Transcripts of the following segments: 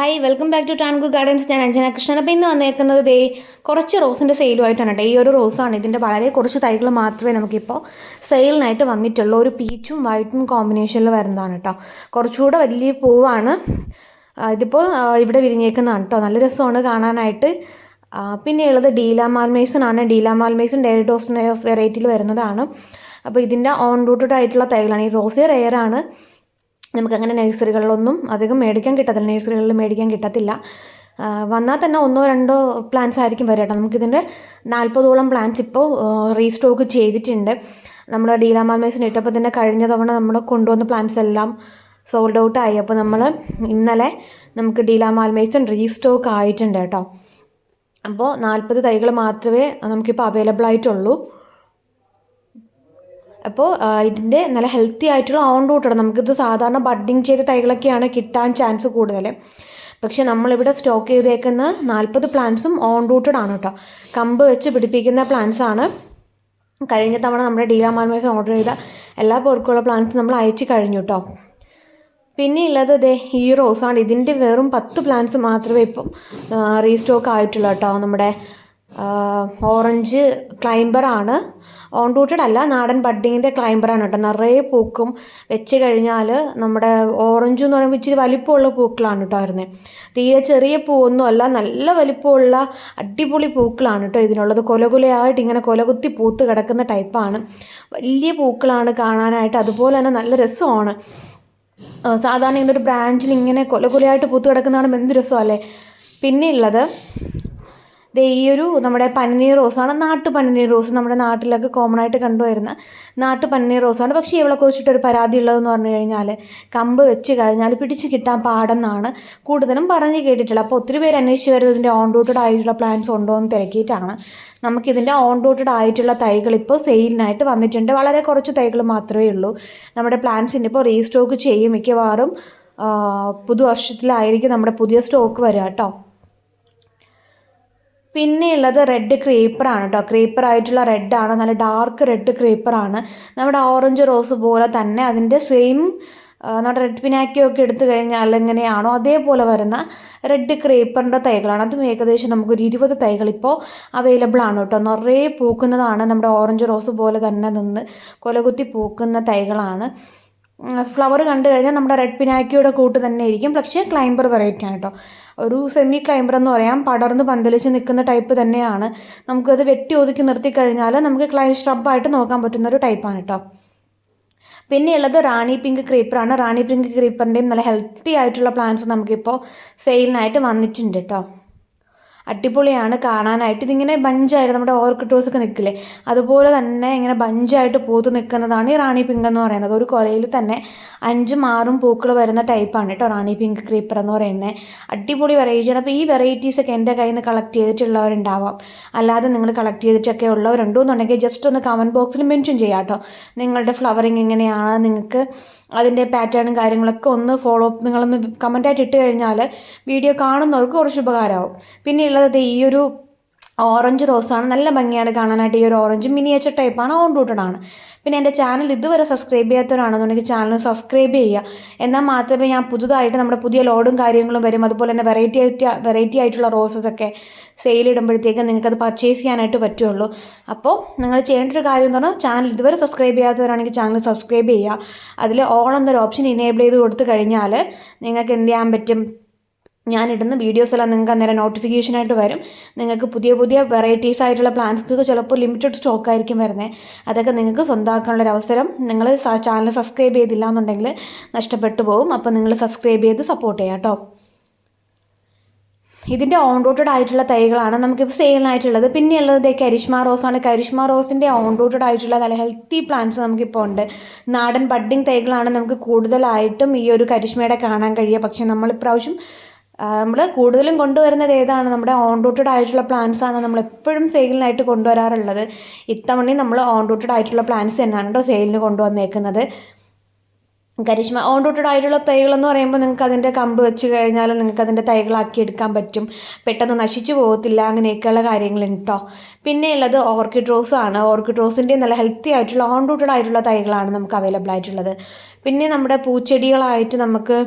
Hi welcome back to Tangu gardens. ഞാൻ അഞ്ജന കൃഷ്ണൻ. അപ്പോൾ ഇന്ന് വന്നേക്കുന്നത് കുറച്ച് റോസിൻ്റെ സെയിലുമായിട്ടാണ് കേട്ടോ. ഈ ഒരു റോസാണ്, ഇതിൻ്റെ വളരെ കുറച്ച് തൈകൾ മാത്രമേ നമുക്കിപ്പോൾ സെയിലിനായിട്ട് വന്നിട്ടുള്ളൂ. ഒരു പീച്ചും വൈറ്റും കോമ്പിനേഷനിൽ വരുന്നതാണ് കേട്ടോ. കുറച്ചുകൂടെ വലിയ പൂവാണ് ഇതിപ്പോൾ ഇവിടെ വിരിഞ്ഞേക്കുന്നതാണ് കേട്ടോ. നല്ല രസമാണ് കാണാനായിട്ട്. പിന്നെയുള്ളത് ഡീല മാൽമേസൺ ആണ്. ഡീല മാൽമേസൺ ഡെറിഡോസ് വെറൈറ്റിയിൽ വരുന്നതാണ്. അപ്പോൾ ഇതിൻ്റെ ഓൺ റൂട്ടഡ് ആയിട്ടുള്ള തൈകളാണ്. ഈ റോസ് റെയറാണ്. നമുക്കങ്ങനെ നഴ്സറികളിലൊന്നും അധികം മേടിക്കാൻ കിട്ടത്തില്ല, നഴ്സറികളിൽ മേടിക്കാൻ കിട്ടത്തില്ല. വന്നാൽ തന്നെ 1-2 പ്ലാന്റ്സ് ആയിരിക്കും വരിക കേട്ടോ. നമുക്കിതിൻ്റെ 40ഓളം പ്ലാന്റ്സ് ഇപ്പോൾ റീസ്റ്റോക്ക് ചെയ്തിട്ടുണ്ട്. നമ്മൾ ഡീല മാൽമേസിന് ഇട്ടപ്പോൾ തന്നെ കഴിഞ്ഞ തവണ നമ്മൾ കൊണ്ടുവന്ന പ്ലാന്റ്സ് എല്ലാം സോൾഡ് ഔട്ട് ആയി. അപ്പോൾ നമ്മൾ ഇന്നലെ നമുക്ക് ഡീല മാൽമേസൺ റീസ്റ്റോക്ക് ആയിട്ടുണ്ട് കേട്ടോ. അപ്പോൾ 40 തൈകൾ മാത്രമേ നമുക്കിപ്പോൾ അവൈലബിൾ ആയിട്ടുള്ളൂ. അപ്പോൾ ഇതിൻ്റെ നല്ല ഹെൽത്തി ആയിട്ടുള്ള ഓൺ റൂട്ടാണ്. നമുക്കിത് സാധാരണ ബഡ്ഡിങ് ചെയ്ത തൈകളൊക്കെയാണ് കിട്ടാൻ ചാൻസ് കൂടുതൽ. പക്ഷേ നമ്മളിവിടെ സ്റ്റോക്ക് ചെയ്തേക്കുന്ന 40 പ്ലാന്റ്സും ഓൺ റൂട്ടഡ് ആണ് കേട്ടോ. കമ്പ് വെച്ച് പിടിപ്പിക്കുന്ന പ്ലാന്റ്സ് ആണ്. കഴിഞ്ഞ തവണ നമ്മുടെ ഡീല മാൽമേസൺ ഓർഡർ ചെയ്ത എല്ലാ പേർക്കുള്ള പ്ലാന്റ്സ് നമ്മൾ അയച്ചു കഴിഞ്ഞു കേട്ടോ. പിന്നെ ഉള്ളത് ഈ റോസാണ്. ഇതിൻ്റെ വെറും 10 പ്ലാന്റ്സ് മാത്രമേ ഇപ്പം റീസ്റ്റോക്ക് ആയിട്ടുള്ളൂ കേട്ടോ. നമ്മുടെ ഓറഞ്ച് ക്ലൈംബറാണ്. ഓൺ റൂട്ടഡ് അല്ല, നാടൻ ബഡ്ഡിങ്ങിൻ്റെ ക്ലൈംബറാണ് കേട്ടോ. നിറയെ പൂക്കും. വെച്ച് കഴിഞ്ഞാൽ നമ്മുടെ ഓറഞ്ച് എന്ന് പറയുമ്പോൾ ഇച്ചിരി വലിപ്പമുള്ള പൂക്കളാണ് കേട്ടോ വരുന്നത്. തീരെ ചെറിയ പൂവൊന്നും അല്ല, നല്ല വലിപ്പമുള്ള അടിപൊളി പൂക്കളാണ് കേട്ടോ ഇതിനുള്ളത്. കൊലകുലയായിട്ട് ഇങ്ങനെ കൊലകുത്തി പൂത്ത് കിടക്കുന്ന ടൈപ്പാണ്. വലിയ പൂക്കളാണ് കാണാനായിട്ട്. അതുപോലെ തന്നെ നല്ല രസമാണ്. സാധാരണ ഇങ്ങനെ ഒരു ബ്രാഞ്ചിൽ ഇങ്ങനെ കൊലകുലയായിട്ട് പൂത്ത് കിടക്കുന്നതാണ് എന്ത് രസമല്ലേ. പിന്നെ ഉള്ളത് ഈ ഒരു നമ്മുടെ പനിനീർ റോസാണ്. നാട്ടു പനിനീർ റോസ് നമ്മുടെ നാട്ടിലൊക്കെ കോമൺ ആയിട്ട് കണ്ടുവരുന്ന നാട്ടു പനിനീർ റോസാണ്. പക്ഷേ ഇവളെ കുറിച്ചിട്ടൊരു പരാതി ഉള്ളതെന്ന് പറഞ്ഞു കഴിഞ്ഞാൽ കമ്പ് വെച്ച് കഴിഞ്ഞാൽ പിടിച്ച് കിട്ടാൻ പാടെന്നാണ് കൂടുതലും പറഞ്ഞ് കേട്ടിട്ടുള്ളത്. അപ്പോൾ ഒത്തിരി പേര് അന്വേഷിച്ച് വരുന്നത് ഇതിൻ്റെ ഓൺ റൂട്ടഡ് ആയിട്ടുള്ള പ്ലാന്റ്സ് ഉണ്ടോ എന്ന് തിരക്കിയിട്ടാണ്. നമുക്കിതിൻ്റെ ഓൺ റൂട്ടഡ് ആയിട്ടുള്ള തൈകൾ ഇപ്പോൾ സെയിലിനായിട്ട് വന്നിട്ടുണ്ട്. വളരെ കുറച്ച് തൈകൾ മാത്രമേ ഉള്ളൂ. നമ്മുടെ പ്ലാന്റ്സിൻ്റെ ഇപ്പോൾ റീസ്റ്റോക്ക് ചെയ്യും. മിക്കവാറും പുതുവർഷത്തിലായിരിക്കും നമ്മുടെ പുതിയ സ്റ്റോക്ക് വരിക കേട്ടോ. പിന്നെ ഉള്ളത് റെഡ് ക്രീപ്പറാണ് കേട്ടോ. ക്രീപ്പർ ആയിട്ടുള്ള റെഡാണ്, നല്ല ഡാർക്ക് റെഡ് ക്രീപ്പറാണ്. നമ്മുടെ ഓറഞ്ച് റോസ് പോലെ തന്നെ അതിൻ്റെ സെയിം നമ്മുടെ റെഡ് പിനാക്കിയോ ഒക്കെ എടുത്തു കഴിഞ്ഞാൽ എങ്ങനെയാണോ അതേപോലെ വരുന്ന റെഡ് ക്രീപ്പറിൻ്റെ തൈകളാണ്. അതും ഏകദേശം നമുക്കൊരു 20 തൈകൾ ഇപ്പോൾ അവൈലബിൾ ആണ് കേട്ടോ. നിറയെ പൂക്കുന്നതാണ്. നമ്മുടെ ഓറഞ്ച് റോസ് പോലെ തന്നെ നിന്ന് കൊലകുത്തി പൂക്കുന്ന തൈകളാണ്. ഫ്ലവർ കണ്ടു കഴിഞ്ഞാൽ നമ്മുടെ റെഡ് പിനാക്കിയുടെ കൂട്ട് തന്നെ ഇരിക്കും. പക്ഷേ ക്ലൈംബർ വെറൈറ്റി ആണ് കേട്ടോ. ഒരു സെമി ക്ലൈംബർ എന്ന് പറയാം. പടർന്ന് പന്തലിച്ച് നിൽക്കുന്ന ടൈപ്പ് തന്നെയാണ്. നമുക്കത് വെട്ടി ഒതുക്കി നിർത്തിക്കഴിഞ്ഞാൽ നമുക്ക് ഷ്രബായിട്ട് നോക്കാൻ പറ്റുന്ന ഒരു ടൈപ്പാണ് കേട്ടോ. പിന്നെ ഉള്ളത് റാണി പിങ്ക് ക്രീപ്പറാണ്. റാണി പിങ്ക് ക്രീപ്പറിൻ്റെയും നല്ല ഹെൽത്തി ആയിട്ടുള്ള പ്ലാന്റ്സ് നമുക്കിപ്പോൾ സെയിലിനായിട്ട് വന്നിട്ടുണ്ട് കേട്ടോ. അടിപൊളിയാണ് കാണാനായിട്ട്. ഇതിങ്ങനെ ബഞ്ചായിട്ട് നമ്മുടെ ഓർക്കിഡ് റോസൊക്കെ നിൽക്കില്ലേ, അതുപോലെ തന്നെ ഇങ്ങനെ ബഞ്ചായിട്ട് പൂത്ത് നിൽക്കുന്നതാണ് ഈ റാണി പിങ്ക് എന്ന് പറയുന്നത്. ഒരു കൊലയിൽ തന്നെ 5-6 പൂക്കൾ വരുന്ന ടൈപ്പാണ് കേട്ടോ റാണി പിങ്ക് ക്രീപ്പർ എന്ന് പറയുന്നത്. അടിപൊളി വെറൈറ്റിയാണ്. അപ്പോൾ ഈ വെറൈറ്റീസൊക്കെ എൻ്റെ കയ്യിൽ നിന്ന് കളക്ട് ചെയ്തിട്ടുള്ളവരുണ്ടാവാം. അല്ലാതെ നിങ്ങൾ കളക്ട് ചെയ്തിട്ടൊക്കെ ഉള്ളവരുണ്ടോ എന്നുണ്ടെങ്കിൽ ജസ്റ്റ് ഒന്ന് കമൻറ്റ് ബോക്സിൽ മെൻഷൻ ചെയ്യാം കേട്ടോ. നിങ്ങളുടെ ഫ്ലവറിങ് എങ്ങനെയാണ്, നിങ്ങൾക്ക് അതിൻ്റെ പാറ്റേണും കാര്യങ്ങളൊക്കെ ഒന്ന് ഫോളോ അപ്പ് നിങ്ങളൊന്ന് കമൻറ്റായിട്ട് ഇട്ട് കഴിഞ്ഞാൽ വീഡിയോ കാണുന്നവർക്ക് കുറച്ച് ഉപകാരമാവും. പിന്നെ ഉള്ളത് ഈ ഒരു ഓറഞ്ച് റോസാണ്. നല്ല ഭംഗിയാണ് കാണാനായിട്ട്. ഈ ഒരു ഓറഞ്ച് മിനിയേച്ചർ ടൈപ്പാണ്, ഓൺ റൂട്ടഡ് ആണ്. പിന്നെ എൻ്റെ ചാനൽ ഇതുവരെ സബ്സ്ക്രൈബ് ചെയ്യാത്തവരാണെന്നുണ്ടെങ്കിൽ ചാനൽ സബ്സ്ക്രൈബ് ചെയ്യുക. എന്നാൽ മാത്രമേ ഞാൻ പുതുതായിട്ട് നമ്മുടെ പുതിയ ലോഡും കാര്യങ്ങളും വരും. അതുപോലെ തന്നെ വെറൈറ്റി ആയിട്ടുള്ള റോസസൊക്കെ സെയിലിടുമ്പോഴത്തേക്ക് നിങ്ങൾക്കത് പർച്ചേസ് ചെയ്യാനായിട്ട് പറ്റുള്ളൂ. അപ്പോൾ നിങ്ങൾ ചെയ്യേണ്ട ഒരു കാര്യം എന്ന് പറഞ്ഞാൽ ചാനൽ ഇതുവരെ സബ്സ്ക്രൈബ് ചെയ്യാത്തവരാണെങ്കിൽ ചാനൽ സബ്സ്ക്രൈബ് ചെയ്യുക. അതിൽ ഓൾ എന്നൊരു ഓപ്ഷൻ ഇനേബിൾ ചെയ്ത് കൊടുത്തു കഴിഞ്ഞാൽ നിങ്ങൾക്ക് എന്ത് ചെയ്യാൻ പറ്റും, ഞാനിടുന്ന വീഡിയോസെല്ലാം നിങ്ങൾക്ക് അന്നേരം നോട്ടിഫിക്കേഷനായിട്ട് വരും. നിങ്ങൾക്ക് പുതിയ പുതിയ വെറൈറ്റീസ് ആയിട്ടുള്ള പ്ലാന്റ്സ് ചിലപ്പോൾ ലിമിറ്റഡ് സ്റ്റോക്ക് ആയിരിക്കും വരുന്നത്. അതൊക്കെ നിങ്ങൾക്ക് സ്വന്തമാക്കാനുള്ളൊരു അവസരം നിങ്ങൾ ചാനൽ സബ്സ്ക്രൈബ് ചെയ്തില്ല എന്നുണ്ടെങ്കിൽ നഷ്ടപ്പെട്ടു പോകും. അപ്പോൾ നിങ്ങൾ സബ്സ്ക്രൈബ് ചെയ്ത് സപ്പോർട്ട് ചെയ്യാം കേട്ടോ. ഇതിൻ്റെ ഓൺ റൂട്ടഡ് ആയിട്ടുള്ള തൈകളാണ് നമുക്കിപ്പോൾ സെയിലിനായിട്ടുള്ളത്. പിന്നെയുള്ളത് കരിഷ്മ റോസാണ്. കരിഷ്മ റോസിൻ്റെ ഓൺ റൂട്ടഡ് ആയിട്ടുള്ള നല്ല ഹെൽത്തി പ്ലാന്റ്സ് നമുക്കിപ്പോൾ ഉണ്ട്. നാടൻ ബഡ്ഡിങ് തൈകളാണ് നമുക്ക് കൂടുതലായിട്ടും ഈ ഒരു കരിഷ്മയുടെ കാണാൻ കഴിയുക. പക്ഷേ നമ്മളിപ്രാവശ്യം നമ്മൾ കൂടുതലും കൊണ്ടുവരുന്നത് ഏതാണ്, നമ്മുടെ ഓൺ റൂട്ടഡ് ആയിട്ടുള്ള പ്ലാന്റ്സ് ആണ് നമ്മളെപ്പോഴും സെയിലിനായിട്ട് കൊണ്ടുവരാറുള്ളത്. ഇത്തവണയും നമ്മൾ ഓൺ റൂട്ടഡ് ആയിട്ടുള്ള പ്ലാന്റ്സ് തന്നെയാണ് കേട്ടോ സെയിലിന് കൊണ്ടുവന്നേക്കുന്നത്. കരിഷ്മ ഓൺ റൂട്ടഡ് ആയിട്ടുള്ള തൈകളെന്ന് പറയുമ്പോൾ നിങ്ങൾക്ക് അതിൻ്റെ കമ്പ് വെച്ച് കഴിഞ്ഞാൽ നിങ്ങൾക്ക് അതിൻ്റെ തൈകളാക്കി എടുക്കാൻ പറ്റും, പെട്ടെന്ന് നശിച്ചു പോകത്തില്ല, അങ്ങനെയൊക്കെയുള്ള കാര്യങ്ങളുണ്ട് കേട്ടോ. പിന്നെയുള്ളത് ഓർക്കിഡ് റോസ് ആണ്. ഓർക്കിഡ് റോസിൻ്റെ നല്ല ഹെൽത്തി ആയിട്ടുള്ള ഓൺ റൂട്ടഡ് ആയിട്ടുള്ള തൈകളാണ് നമുക്ക് അവൈലബിൾ ആയിട്ടുള്ളത്. പിന്നെ നമ്മുടെ പൂച്ചെടികളായിട്ട് നമുക്ക്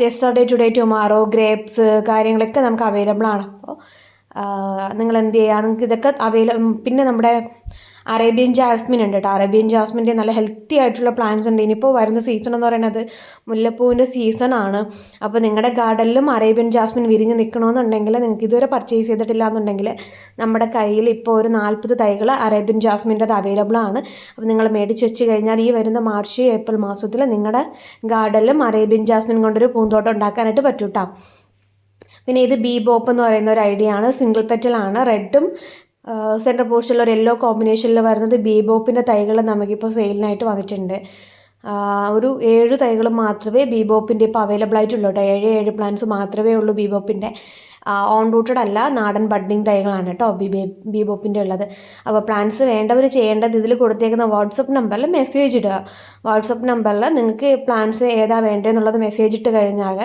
യെസ്റ്റർഡേ ടുഡേ ടുമാറോ ഗ്രേപ്സ് കാര്യങ്ങളൊക്കെ നമുക്ക് അവൈലബിൾ ആണ്. അപ്പോൾ നിങ്ങൾ എന്ത് ചെയ്യുക, നിങ്ങൾക്ക് ഇതൊക്കെ പിന്നെ നമ്മുടെ അറേബ്യൻ ജാസ്മിൻ ഉണ്ട് കേട്ടോ. അറേബ്യൻ ജാസ്മിൻ്റെ നല്ല ഹെൽത്തി ആയിട്ടുള്ള പ്ലാന്റ്സ് ഉണ്ട്. ഇനിയിപ്പോൾ വരുന്ന സീസൺ എന്ന് പറയുന്നത് മുല്ലപ്പൂവിൻ്റെ സീസണാണ്. അപ്പോൾ നിങ്ങളുടെ ഗാർഡനിലും അറേബ്യൻ ജാസ്മിൻ വിരിഞ്ഞ് നിൽക്കണമെന്നുണ്ടെങ്കിൽ, നിങ്ങൾക്ക് ഇതുവരെ പർച്ചേസ് ചെയ്തിട്ടില്ല എന്നുണ്ടെങ്കിൽ നമ്മുടെ കയ്യിൽ ഇപ്പോൾ ഒരു 40 തൈകൾ അറേബ്യൻ ജാസ്മിൻ്റെ അത് അവൈലബിൾ ആണ്. അപ്പോൾ നിങ്ങൾ മേടിച്ച് വെച്ച് കഴിഞ്ഞാൽ ഈ വരുന്ന മാർച്ച് ഏപ്രിൽ മാസത്തിൽ നിങ്ങളുടെ ഗാർഡനിലും അറേബ്യൻ ജാസ്മിൻ കൊണ്ടൊരു പൂന്തോട്ടം ഉണ്ടാക്കാനായിട്ട് പറ്റും കേട്ടോ. പിന്നെ ഇത് ബോപ്പ് എന്ന് പറയുന്ന ഒരു ഐഡിയ ആണ്. സിംഗിൾ പെറ്റലാണ്. റെഡും സെൻട്രൽ പോസ്റ്റിലുള്ള ഒരു യെല്ലോ കോമ്പിനേഷനിൽ വരുന്നത് ബോപ്പിൻ്റെ തൈകൾ നമുക്കിപ്പോൾ സെയിലിനായിട്ട് വന്നിട്ടുണ്ട്. ഒരു 7 തൈകൾ മാത്രമേ ബോപ്പിൻ്റെ ഇപ്പോൾ അവൈലബിൾ ആയിട്ടുള്ളൂ കേട്ടോ. 7 പ്ലാന്റ്സ് മാത്രമേ ഉള്ളൂ ബോപ്പിൻ്റെ. ഓൺ റൂട്ടഡ് അല്ല, നാടൻ ബഡ്ഡിങ് തൈകളാണ് കേട്ടോ ബോപ്പിൻ്റെ ഉള്ളത്. അപ്പോൾ പ്ലാന്റ്സ് വേണ്ടവർ ചെയ്യേണ്ടത് ഇതിൽ കൊടുത്തേക്കുന്ന വാട്സപ്പ് നമ്പറിൽ മെസ്സേജ് ഇടുക. വാട്സപ്പ് നമ്പറിൽ നിങ്ങൾക്ക് പ്ലാന്റ്സ് ഏതാ വേണ്ടതെന്നുള്ളത് മെസ്സേജ് ഇട്ട് കഴിഞ്ഞാൽ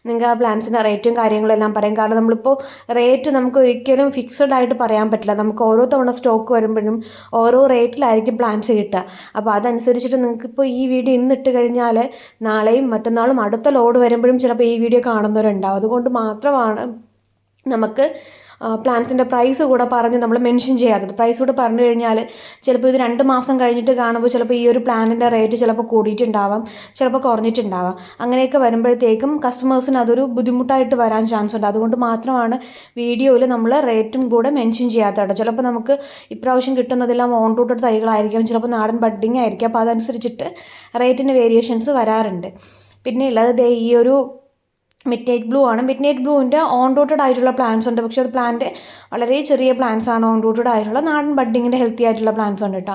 നിങ്ങൾക്ക് ആ പ്ലാന്റ്സിൻ്റെ റേറ്റും കാര്യങ്ങളും എല്ലാം പറയും. കാരണം നമ്മളിപ്പോൾ റേറ്റ് നമുക്ക് ഒരിക്കലും ഫിക്സഡ് ആയിട്ട് പറയാൻ പറ്റില്ല. നമുക്ക് ഓരോ തവണ സ്റ്റോക്ക് വരുമ്പോഴും ഓരോ റേറ്റിലായിരിക്കും പ്ലാന്റ്സ് കിട്ടുക. അപ്പോൾ അതനുസരിച്ചിട്ട് നിങ്ങൾക്കിപ്പോൾ ഈ വീഡിയോ ഇന്നിട്ട് കഴിഞ്ഞാൽ നാളെയും മറ്റന്നാളും അടുത്ത ലോഡ് വരുമ്പോഴും ചിലപ്പോൾ ഈ വീഡിയോ കാണുന്നവരുണ്ടാവും. അതുകൊണ്ട് മാത്രമാണ് നമുക്ക് പ്ലാന്റ്സിൻ്റെ പ്രൈസ് കൂടെ പറഞ്ഞ് നമ്മൾ മെൻഷൻ ചെയ്യാത്തത്. പ്രൈസ് കൂടെ പറഞ്ഞു കഴിഞ്ഞാൽ ചിലപ്പോൾ ഇത് 2 മാസം കഴിഞ്ഞിട്ട് കാണുമ്പോൾ ചിലപ്പോൾ ഈ ഒരു പ്ലാന്റിൻ്റെ റേറ്റ് ചിലപ്പോൾ കൂടിയിട്ടുണ്ടാവാം, ചിലപ്പോൾ കുറഞ്ഞിട്ടുണ്ടാവാം. അങ്ങനെയൊക്കെ വരുമ്പോഴത്തേക്കും കസ്റ്റമേഴ്സിന് അതൊരു ബുദ്ധിമുട്ടായിട്ട് വരാൻ ചാൻസ് ഉണ്ട്. അതുകൊണ്ട് മാത്രമാണ് വീഡിയോയിൽ നമ്മൾ റേറ്റും കൂടെ മെൻഷൻ ചെയ്യാത്തത്. ചിലപ്പോൾ നമുക്ക് ഇപ്രാവശ്യം കിട്ടുന്നതെല്ലാം ഓൺ റൂട്ടഡ് തൈകളായിരിക്കും, ചിലപ്പോൾ നാടൻ ബഡ്ഡിങ് ആയിരിക്കും. അപ്പോൾ അതനുസരിച്ചിട്ട് റേറ്റിന് വേരിയേഷൻസ് വരാറുണ്ട്. പിന്നെ ഉള്ളത് ഈ ഒരു മിഡ് നൈറ്റ് ബ്ലൂ ആണ്. മിഡ് നൈറ്റ് ബ്ലൂവിൻ്റെ ഓൺ റൂട്ടഡ് ആയിട്ടുള്ള പ്ലാന്റ്സ് ഉണ്ട്. പക്ഷേ അത് പ്ലാന്റ് വളരെ ചെറിയ പ്ലാന്റ്സ് ആണ്. ഓൺ റൂട്ടഡ് ആയിട്ടുള്ള നാടൻ ബഡ്ഡിങ്ങിൻ്റെ ഹെൽത്തി ആയിട്ടുള്ള പ്ലാന്റ്സ് ഉണ്ട് കേട്ടോ.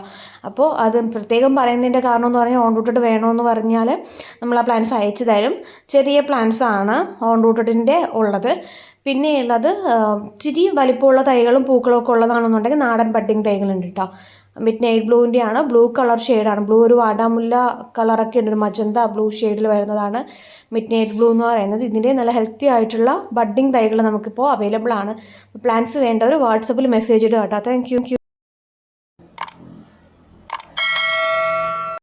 അപ്പോൾ അത് പ്രത്യേകം പറയുന്നതിൻ്റെ കാരണം എന്ന് പറഞ്ഞാൽ ഓൺ റൂട്ടഡ് വേണമെന്ന് പറഞ്ഞാൽ നമ്മൾ ആ പ്ലാന്റ്സ് അയച്ചു തരും. ചെറിയ പ്ലാന്റ്സ് ആണ് ഓൺ റൂട്ടഡിൻ്റെ ഉള്ളത്. പിന്നെയുള്ളത് ഇച്ചിരി വലിപ്പമുള്ള തൈകളും പൂക്കളും ഒക്കെ ഉള്ളതാണെന്നുണ്ടെങ്കിൽ നാടൻ ബഡ്ഡിങ് തൈകളുണ്ട് കേട്ടോ. മിഡ് നൈറ്റ് ബ്ലൂവിൻ്റെ ആണ്. ബ്ലൂ കളർ ഷെയ്ഡാണ്. ബ്ലൂ ഒരു വാടാമുല്ല കളറൊക്കെ ഉണ്ട്, ഒരു മജന്ത ബ്ലൂ ഷെയ്ഡിൽ വരുന്നതാണ് മിഡ് നൈറ്റ് ബ്ലൂ എന്ന് പറയുന്നത്. ഇതിൻ്റെ നല്ല ഹെൽത്തി ആയിട്ടുള്ള ബഡ്ഡിങ് തൈകൾ നമുക്കിപ്പോൾ അവൈലബിൾ ആണ്. പ്ലാന്റ്സ് വേണ്ടവർ വാട്സപ്പിൽ മെസ്സേജ് ഇടുക കേട്ടോ. Thank you.